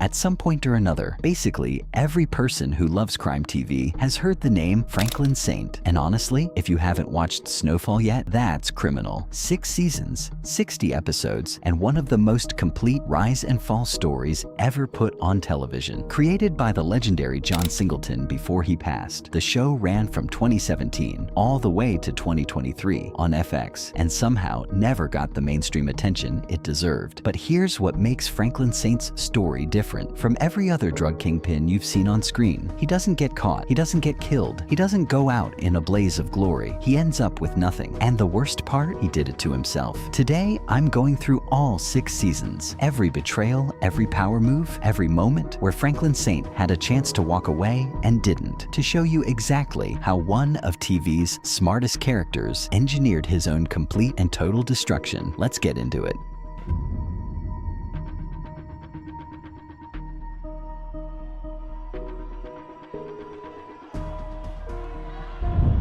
At some point or another, basically every person who loves crime TV has heard the name Franklin Saint. And honestly, if you haven't watched Snowfall yet, that's criminal. 6 seasons, 60 episodes, and one of the most complete rise and fall stories ever put on television. Created by the legendary John Singleton before he passed, the show ran from 2017 all the way to 2023 on FX and somehow never got the mainstream attention it deserved. But here's what makes Franklin Saint's story different from every other drug kingpin you've seen on screen. He doesn't get caught, he doesn't get killed, he doesn't go out in a blaze of glory. He ends up with nothing. And the worst part, he did it to himself. Today, I'm going through all 6 seasons, every betrayal, every power move, every moment where Franklin Saint had a chance to walk away and didn't, to show you exactly how one of TV's smartest characters engineered his own complete and total destruction. Let's get into it.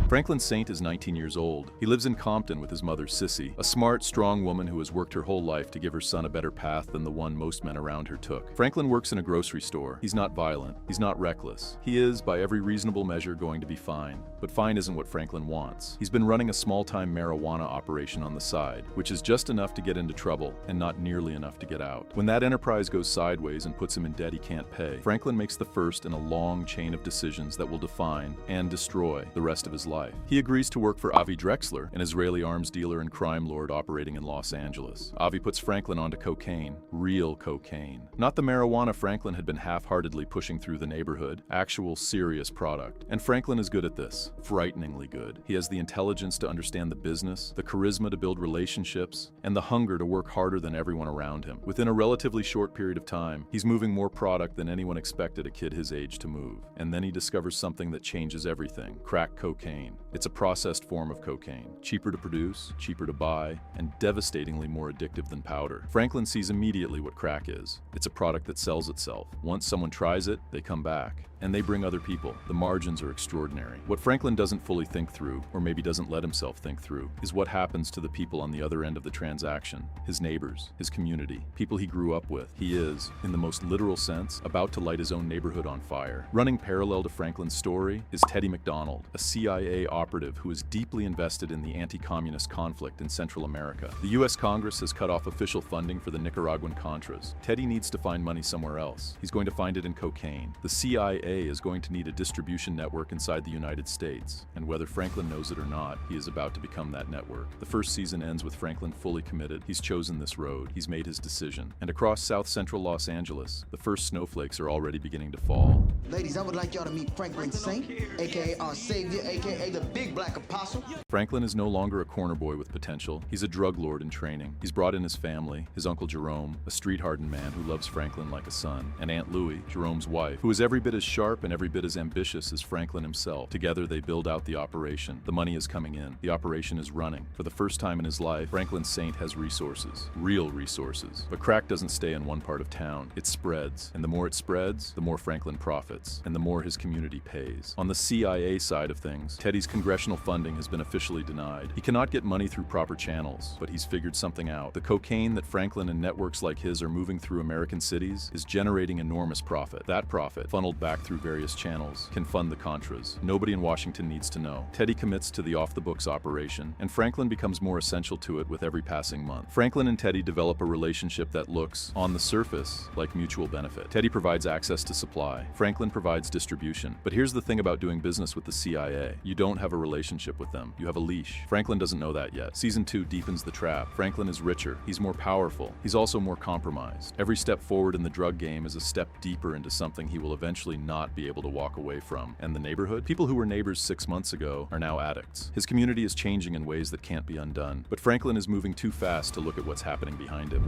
Franklin Saint is 19 years old. He lives in Compton with his mother, Sissy, a smart, strong woman who has worked her whole life to give her son a better path than the one most men around her took. Franklin works in a grocery store. He's not violent. He's not reckless. He is, by every reasonable measure, going to be fine. But fine isn't what Franklin wants. He's been running a small-time marijuana operation on the side, which is just enough to get into trouble and not nearly enough to get out. When that enterprise goes sideways and puts him in debt he can't pay, Franklin makes the first in a long chain of decisions that will define and destroy the rest of his life. He agrees to work for Avi Drexler, an Israeli arms dealer and crime lord operating in Los Angeles. Avi puts Franklin onto cocaine, real cocaine. Not the marijuana Franklin had been half-heartedly pushing through the neighborhood, actual serious product. And Franklin is good at this, frighteningly good. He has the intelligence to understand the business, the charisma to build relationships, and the hunger to work harder than everyone around him. Within a relatively short period of time, he's moving more product than anyone expected a kid his age to move. And then he discovers something that changes everything: crack cocaine. It's a processed form of cocaine, cheaper to produce, cheaper to buy, and devastatingly more addictive than powder. Franklin sees immediately what crack is. It's a product that sells itself. Once someone tries it, they come back. And they bring other people. The margins are extraordinary. What Franklin doesn't fully think through, or maybe doesn't let himself think through, is what happens to the people on the other end of the transaction. His neighbors, his community, people he grew up with. He is, in the most literal sense, about to light his own neighborhood on fire. Running parallel to Franklin's story is Teddy McDonald, a CIA operative who is deeply invested in the anti-communist conflict in Central America. The US Congress has cut off official funding for the Nicaraguan Contras. Teddy needs to find money somewhere else. He's going to find it in cocaine. The CIA is going to need a distribution network inside the United States, and whether Franklin knows it or not, he is about to become that network. The first season ends with Franklin fully committed. He's chosen this road. He's made his decision. And across South Central Los Angeles, the first snowflakes are already beginning to fall. Ladies, I would like y'all to meet Franklin Saint, aka our savior, aka the big black apostle. Franklin is no longer a corner boy with potential. He's a drug lord in training. He's brought in his family, his Uncle Jerome, a street-hardened man who loves Franklin like a son, and Aunt Louie, Jerome's wife, who is every bit as sharp and every bit as ambitious as Franklin himself. Together, they build out the operation. The money is coming in. The operation is running. For the first time in his life, Franklin Saint has resources. Real resources. But crack doesn't stay in one part of town. It spreads. And the more it spreads, the more Franklin profits. And the more his community pays. On the CIA side of things, Teddy's congressional funding has been officially denied. He cannot get money through proper channels, but he's figured something out. The cocaine that Franklin and networks like his are moving through American cities is generating enormous profit. That profit, funneled back through various channels, can fund the Contras. Nobody in Washington needs to know. Teddy commits to the off-the-books operation, and Franklin becomes more essential to it with every passing month. Franklin and Teddy develop a relationship that looks, on the surface, like mutual benefit. Teddy provides access to supply. Franklin provides distribution. But here's the thing about doing business with the CIA. You don't have a relationship with them. You have a leash. Franklin doesn't know that yet. Season 2 deepens the trap. Franklin is richer. He's more powerful. He's also more compromised. Every step forward in the drug game is a step deeper into something he will eventually not be able to walk away from. And the neighborhood? People who were neighbors 6 months ago are now addicts. His community is changing in ways that can't be undone. But Franklin is moving too fast to look at what's happening behind him.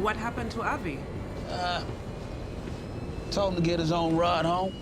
What happened to Avi? Told him to get his own ride home.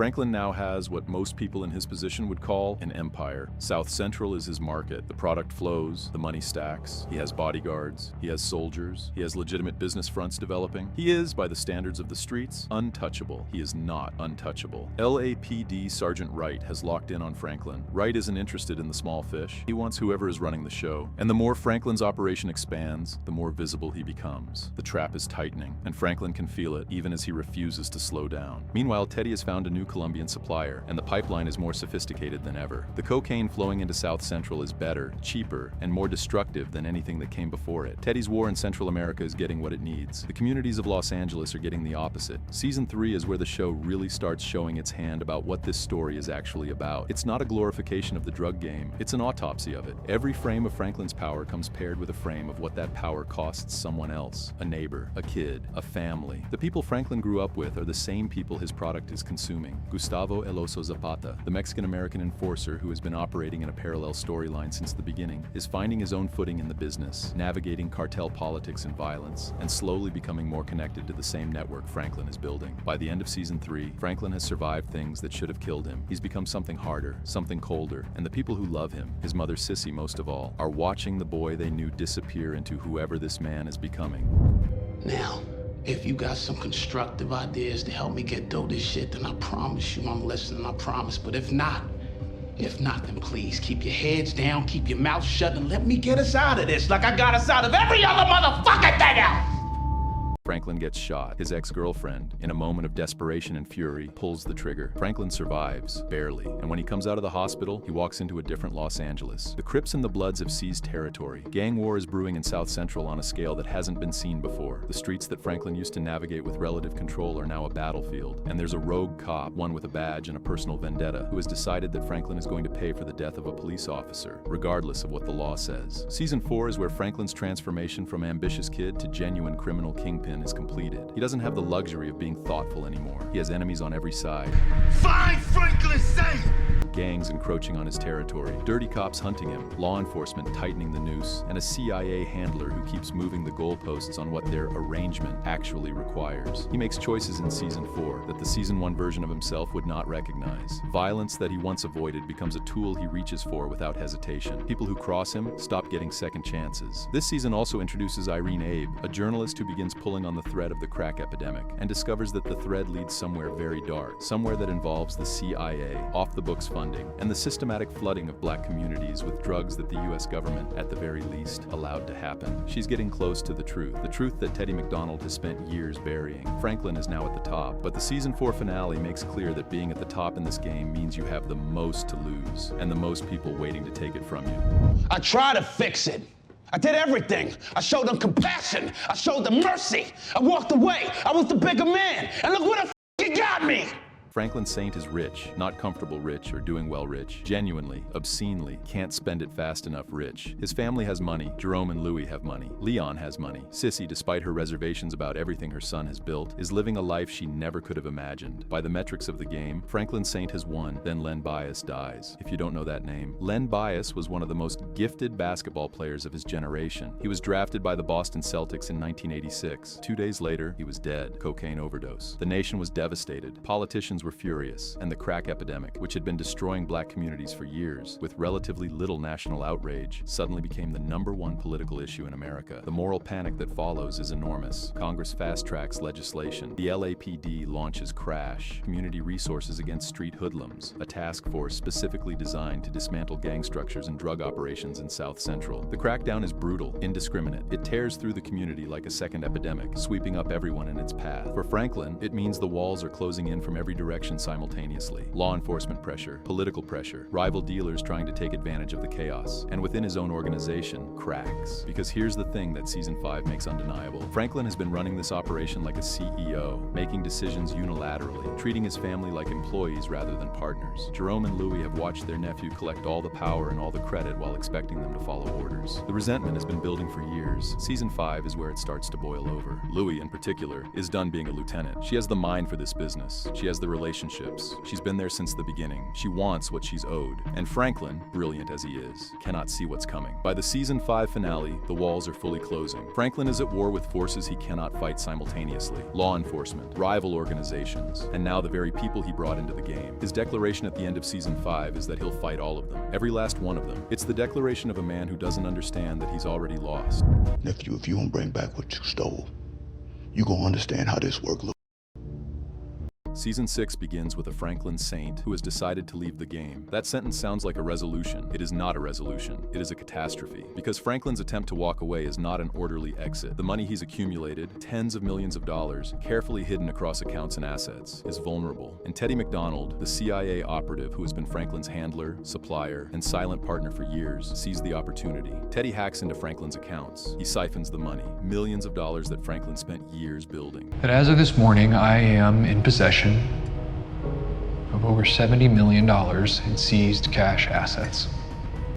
Franklin now has what most people in his position would call an empire. South Central is his market. The product flows, the money stacks. He has bodyguards, he has soldiers, he has legitimate business fronts developing. He is, by the standards of the streets, untouchable. He is not untouchable. LAPD Sergeant Wright has locked in on Franklin. Wright isn't interested in the small fish. He wants whoever is running the show. And the more Franklin's operation expands, the more visible he becomes. The trap is tightening, and Franklin can feel it even as he refuses to slow down. Meanwhile, Teddy has found a new Colombian supplier, and the pipeline is more sophisticated than ever. The cocaine flowing into South Central is better, cheaper, and more destructive than anything that came before it. Teddy's war in Central America is getting what it needs. The communities of Los Angeles are getting the opposite. Season 3 is where the show really starts showing its hand about what this story is actually about. It's not a glorification of the drug game, it's an autopsy of it. Every frame of Franklin's power comes paired with a frame of what that power costs someone else. A neighbor, a kid, a family. The people Franklin grew up with are the same people his product is consuming. Gustavo El Oso Zapata, the Mexican-American enforcer who has been operating in a parallel storyline since the beginning, is finding his own footing in the business, navigating cartel politics and violence, and slowly becoming more connected to the same network Franklin is building. By the end of Season 3, Franklin has survived things that should have killed him. He's become something harder, something colder, and the people who love him, his mother Sissy most of all, are watching the boy they knew disappear into whoever this man is becoming. Now, if you got some constructive ideas to help me get through this shit, then I promise you I'm listening, I promise. But if not, then please keep your heads down, keep your mouth shut, and let me get us out of this like I got us out of every other motherfucking thing else! Franklin gets shot. His ex-girlfriend, in a moment of desperation and fury, pulls the trigger. Franklin survives, barely, and when he comes out of the hospital, he walks into a different Los Angeles. The Crips and the Bloods have seized territory. Gang war is brewing in South Central on a scale that hasn't been seen before. The streets that Franklin used to navigate with relative control are now a battlefield, and there's a rogue cop, one with a badge and a personal vendetta, who has decided that Franklin is going to pay for the death of a police officer, regardless of what the law says. Season 4 is where Franklin's transformation from ambitious kid to genuine criminal kingpin is completed. He doesn't have the luxury of being thoughtful anymore. He has enemies on every side. Find Franklin safe! Gangs encroaching on his territory, dirty cops hunting him, law enforcement tightening the noose, and a CIA handler who keeps moving the goalposts on what their arrangement actually requires. He makes choices in Season 4 that the Season 1 version of himself would not recognize. Violence that he once avoided becomes a tool he reaches for without hesitation. People who cross him stop getting second chances. This season also introduces Irene Abe, a journalist who begins pulling on the thread of the crack epidemic, and discovers that the thread leads somewhere very dark, somewhere that involves the CIA, off-the-books funding, and the systematic flooding of black communities with drugs that the US government, at the very least, allowed to happen. She's getting close to the truth that Teddy McDonald has spent years burying. Franklin is now at the top, but the Season 4 finale makes clear that being at the top in this game means you have the most to lose, and the most people waiting to take it from you. I tried to fix it. I did everything. I showed them compassion. I showed them mercy. I walked away. I was the bigger man. And look where the it got me. Franklin Saint is rich, not comfortable rich or doing well rich. Genuinely, obscenely, can't spend it fast enough rich. His family has money. Jerome and Louie have money. Leon has money. Sissy, despite her reservations about everything her son has built, is living a life she never could have imagined. By the metrics of the game, Franklin Saint has won, then Len Bias dies. If you don't know that name, Len Bias was one of the most gifted basketball players of his generation. He was drafted by the Boston Celtics in 1986. 2 days later, he was dead. Cocaine overdose. The nation was devastated. Politicians were furious, and the crack epidemic, which had been destroying black communities for years, with relatively little national outrage, suddenly became the #1 political issue in America. The moral panic that follows is enormous. Congress fast-tracks legislation. The LAPD launches Crash, Community Resources Against Street Hoodlums, a task force specifically designed to dismantle gang structures and drug operations in South Central. The crackdown is brutal, indiscriminate. It tears through the community like a second epidemic, sweeping up everyone in its path. For Franklin, it means the walls are closing in from every direction simultaneously. Law enforcement pressure, political pressure, rival dealers trying to take advantage of the chaos, and within his own organization, cracks. Because here's the thing that Season 5 makes undeniable. Franklin has been running this operation like a CEO, making decisions unilaterally, treating his family like employees rather than partners. Jerome and Louie have watched their nephew collect all the power and all the credit while expecting them to follow orders. The resentment has been building for years. Season 5 is where it starts to boil over. Louie, in particular, is done being a lieutenant. She has the mind for this business. She has the relationships. She's been there since the beginning. She wants what she's owed. And Franklin, brilliant as he is, cannot see what's coming. By the season 5 finale, the walls are fully closing. Franklin is at war with forces he cannot fight simultaneously. Law enforcement, rival organizations, and now the very people he brought into the game. His declaration at the end of season 5 is that he'll fight all of them. Every last one of them. It's the declaration of a man who doesn't understand that he's already lost. Nephew, if you don't bring back what you stole, you gonna understand how this work looks. Season 6 begins with a Franklin Saint who has decided to leave the game. That sentence sounds like a resolution. It is not a resolution. It is a catastrophe. Because Franklin's attempt to walk away is not an orderly exit. The money he's accumulated, tens of millions of dollars, carefully hidden across accounts and assets, is vulnerable. And Teddy McDonald, the CIA operative who has been Franklin's handler, supplier, and silent partner for years, sees the opportunity. Teddy hacks into Franklin's accounts. He siphons the money, millions of dollars that Franklin spent years building. But as of this morning, I am in possession of over $70 million in seized cash assets.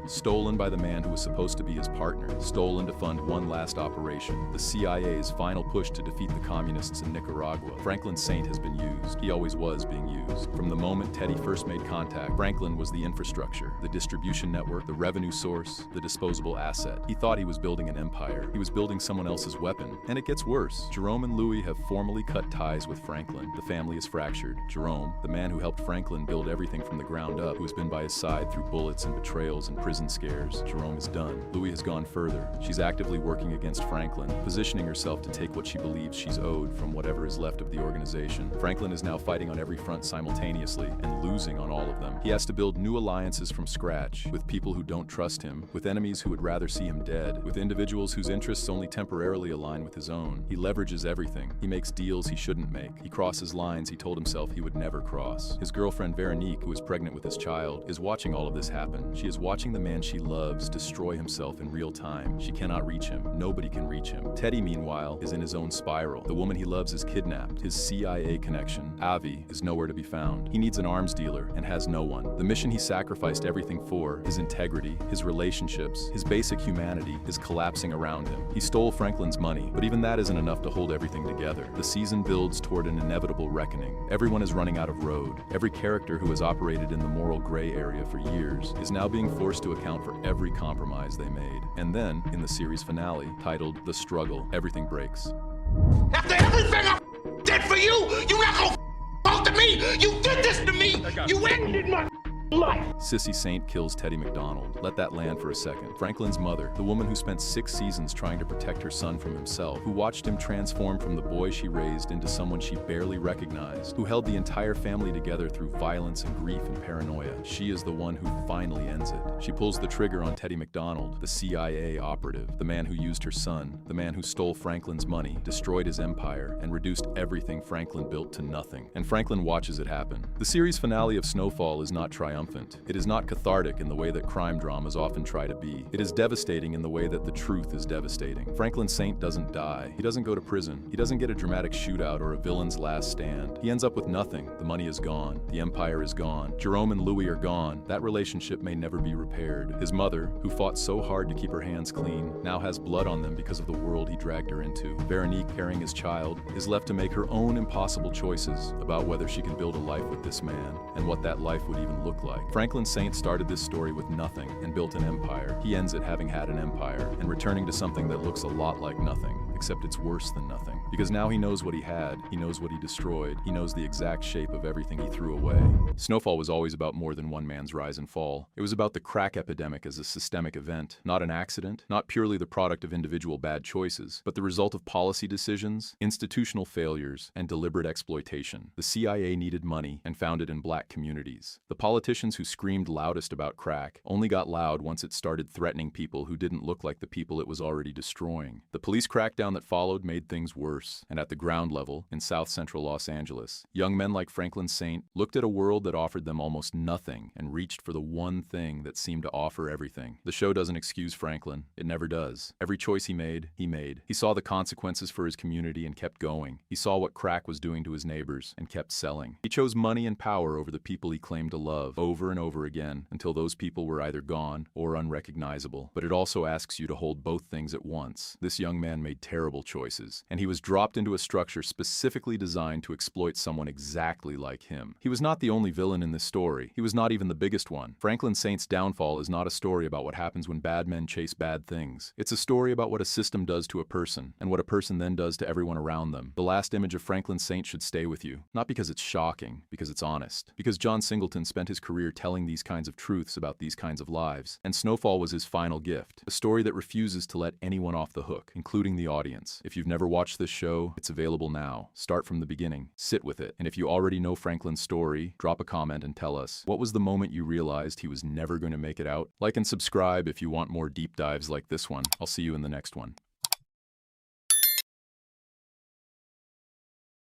Stolen by the man who was supposed to be his partner, stolen to fund one last operation, the CIA's final push to defeat the communists in Nicaragua. Franklin Saint has been used. He always was being used. From the moment Teddy first made contact, Franklin was the infrastructure, the distribution network, the revenue source, the disposable asset. He thought he was building an empire. He was building someone else's weapon. And it gets worse. Jerome and Louis have formally cut ties with Franklin. The family is fractured. Jerome, the man who helped Franklin build everything from the ground up, who has been by his side through bullets and betrayals and prison scares, Jerome is done. Louis has gone further. She's actively working against Franklin, positioning herself to take what she believes she's owed from whatever is left of the organization. Franklin is now fighting on every front simultaneously and losing on all of them. He has to build new alliances from scratch, with people who don't trust him, with enemies who would rather see him dead, with individuals whose interests only temporarily align with his own. He leverages everything. He makes deals he shouldn't make. He crosses lines he told himself he would never cross. His girlfriend Veronique, who is pregnant with his child, is watching all of this happen. She is watching the man she loves destroy himself in real time. She cannot reach him. Nobody can reach him. Teddy, meanwhile, is in his own spiral. The woman he loves is kidnapped. His CIA connection, Avi, is nowhere to be found. He needs an arms dealer and has no one. The mission he sacrificed everything for, his integrity, his relationships, his basic humanity, is collapsing around him. He stole Franklin's money, but even that isn't enough to hold everything together. The season builds toward an inevitable reckoning. Everyone is running out of road. Every character who has operated in the moral gray area for years is now being forced to account for every compromise they made. And then, in the series finale, titled The Struggle, everything breaks. After everything I did for you, you not gonna talk to me. You did this to me. You ended my life. Sissy Saint kills Teddy McDonald. Let that land for a second. Franklin's mother, the woman who spent 6 seasons trying to protect her son from himself, who watched him transform from the boy she raised into someone she barely recognized, who held the entire family together through violence and grief and paranoia. She is the one who finally ends it. She pulls the trigger on Teddy McDonald, the CIA operative, the man who used her son, the man who stole Franklin's money, destroyed his empire, and reduced everything Franklin built to nothing. And Franklin watches it happen. The series finale of Snowfall is not triumphant. It is not cathartic in the way that crime dramas often try to be. It is devastating in the way that the truth is devastating. Franklin Saint doesn't die. He doesn't go to prison. He doesn't get a dramatic shootout or a villain's last stand. He ends up with nothing. The money is gone. The empire is gone. Jerome and Louis are gone. That relationship may never be repaired. His mother, who fought so hard to keep her hands clean, now has blood on them because of the world he dragged her into. Veronique, carrying his child, is left to make her own impossible choices about whether she can build a life with this man and what that life would even look like. Franklin Saint started this story with nothing and built an empire. He ends it having had an empire and returning to something that looks a lot like nothing, except it's worse than nothing. Because now he knows what he had, he knows what he destroyed, he knows the exact shape of everything he threw away. Snowfall was always about more than one man's rise and fall. It was about the crack epidemic as a systemic event, not an accident, not purely the product of individual bad choices, but the result of policy decisions, institutional failures, and deliberate exploitation. The CIA needed money and found it in black communities. The politicians who screamed loudest about crack only got loud once it started threatening people who didn't look like the people it was already destroying. The police crackdown that followed made things worse, and at the ground level, in South Central Los Angeles, young men like Franklin Saint looked at a world that offered them almost nothing and reached for the one thing that seemed to offer everything. The show doesn't excuse Franklin. It never does. Every choice he made, he made. He saw the consequences for his community and kept going. He saw what crack was doing to his neighbors and kept selling. He chose money and power over the people he claimed to love over and over again until those people were either gone or unrecognizable. But it also asks you to hold both things at once. This young man made terrible terrible choices, and he was dropped into a structure specifically designed to exploit someone exactly like him. He was not the only villain in this story. He was not even the biggest one. Franklin Saint's downfall is not a story about what happens when bad men chase bad things. It's a story about what a system does to a person, and what a person then does to everyone around them. The last image of Franklin Saint should stay with you, not because it's shocking, because it's honest. Because John Singleton spent his career telling these kinds of truths about these kinds of lives, and Snowfall was his final gift. A story that refuses to let anyone off the hook, including the audience. If you've never watched this show, it's available now. Start from the beginning. Sit with it. And if you already know Franklin's story, drop a comment and tell us, what was the moment you realized he was never going to make it out? Like and subscribe if you want more deep dives like this one. I'll see you in the next one.